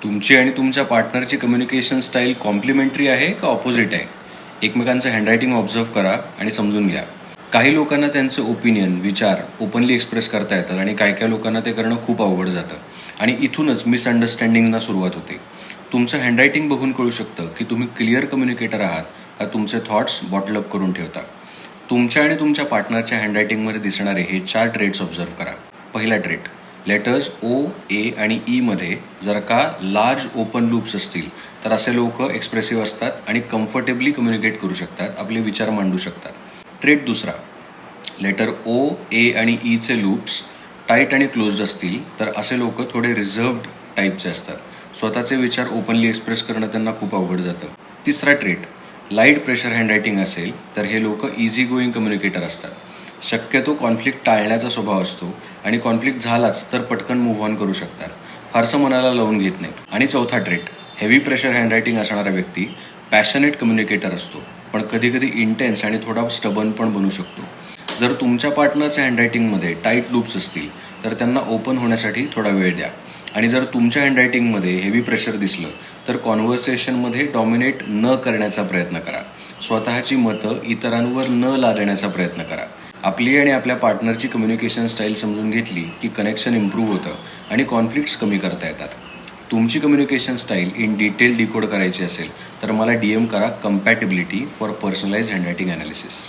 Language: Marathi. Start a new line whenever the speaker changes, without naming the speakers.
तुमची आणि तुमच्या पार्टनरची कम्युनिकेशन स्टाईल कॉम्प्लिमेंटरी आहे का ऑपोजिट आहे? एकमेकांचं हँडरायटिंग ऑब्झर्व्ह करा आणि समजून घ्या. काही लोकांना त्यांचे ओपिनियन, विचार ओपनली एक्सप्रेस करता येतात आणि काही लोकांना ते करणं खूप अवघड जातं आणि इथूनच मिसअंडरस्टँडिंगना सुरुवात होते. तुमचं हँडरायटिंग बघून कळू शकतं की तुम्ही क्लिअर कम्युनिकेटर आहात का तुमचे थॉट्स बॉटलअप करून ठेवता. तुमच्या आणि तुमच्या पार्टनरच्या हँडरायटिंगमध्ये दिसणारे हे 4 ट्रेट्स ऑब्झर्व्ह करा. पहिला ट्रेट, लेटर्स ओ, ए आणि ईमध्ये जर का लार्ज ओपन लूप्स असतील तर असे लोक एक्सप्रेसिव्ह असतात आणि कम्फर्टेबली कम्युनिकेट करू शकतात, आपले विचार मांडू शकतात. ट्रेट दुसरा, लेटर ओ, ए आणि ईचे लूप्स टाईट आणि क्लोज्ड असतील तर असे लोक थोडे रिझर्व्ड टाईपचे असतात. स्वतःचे विचार ओपनली एक्सप्रेस करणं त्यांना खूप अवघड जातं. तिसरा ट्रेट, लाईट प्रेशर हँडरायटिंग असेल तर हे लोक इझी गोईंग कम्युनिकेटर असतात. शक्यतो कॉन्फ्लिक्ट टाळण्याचा स्वभाव असतो आणि कॉन्फ्लिक्ट झालाच तर पटकन मूव्ह ऑन करू शकतात, फारसं मनाला लावून घेत नाहीत. आणि चौथा ट्रेट, हेवी प्रेशर हँडरायटिंग असणारा व्यक्ती पॅशनेट कम्युनिकेटर असतो, पण कधी कधी इंटेन्स आणि थोडा स्टबन पण बनू शकतो. जर तुमच्या पार्टनरच्या हँडरायटिंगमध्ये टाईट लूप्स असतील तर त्यांना ओपन होण्यासाठी थोडा वेळ द्या. आणि जर तुमच्या हँडरायटिंगमध्ये हेवी प्रेशर दिसलं तर कॉन्व्हर्सेशनमध्ये डॉमिनेट न करण्याचा प्रयत्न करा. स्वतःची मतं इतरांवर न लादण्याचा प्रयत्न करा. आपली आणि आपल्या पार्टनरची कम्युनिकेशन स्टाईल समजून घेतली की कनेक्शन इम्प्रूव्ह होतं आणि कॉन्फ्लिक्ट्स कमी करता येतात. तुमची communication style in detail decode करायची असेल तर मला DM करा, compatibility for personalised handwriting analysis.